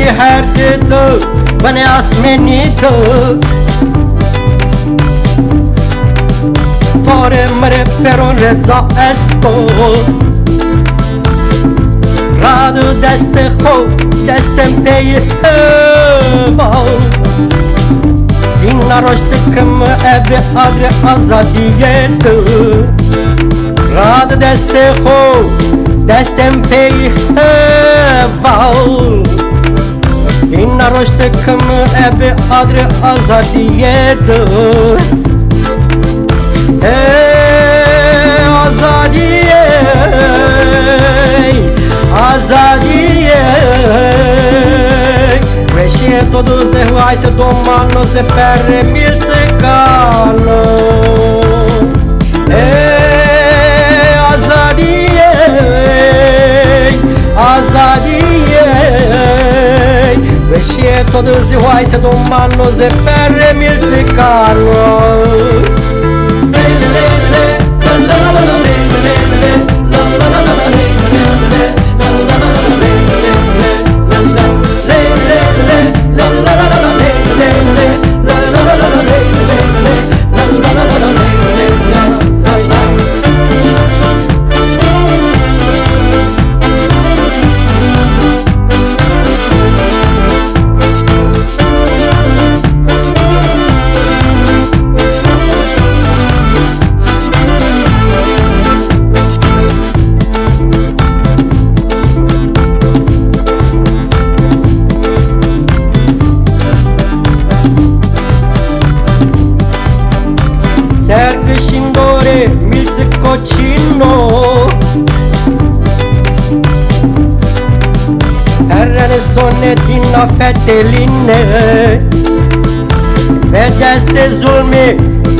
herdito, bane asmenito Tore mre peron reza esto Radu deste ho, destem peyi heval Din naroshte këm ebe adre azadiyetë Radu deste ho, destem peyi heval Din naroshte këm ebe adre azadiyetë Azadiye, azadiye Veșie todu se huai se domano se perre milțe cano Azadiye, azadiye Veșie todu se huai se domano se perre milțe cano Sergășindore, milțe cocino Herrene sone din la feteline Vedeste zulmi,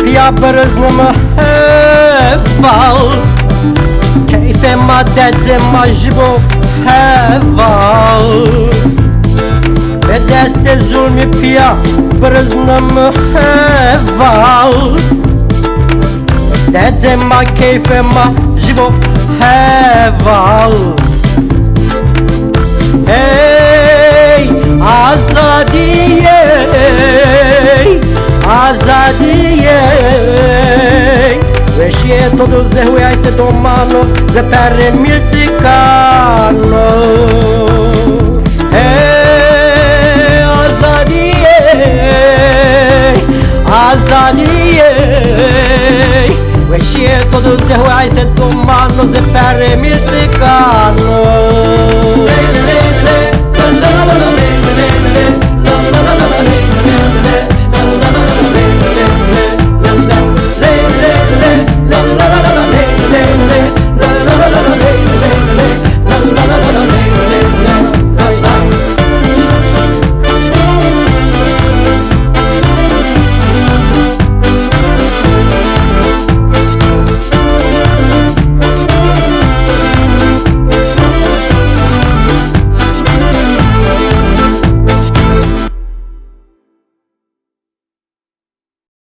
pia bărăznă mă heval Keyfe ma dedze ma jibo heval Vedeste zulmi, pia bărăznă mă heval Dedze ma keyfe ma jibo heval Hey, azadiye, azadiye Veșie todu se huiai se domano se perre milțicano Hey, azadiye, azadiye Veșie todu se huiai se domano se perre milțicano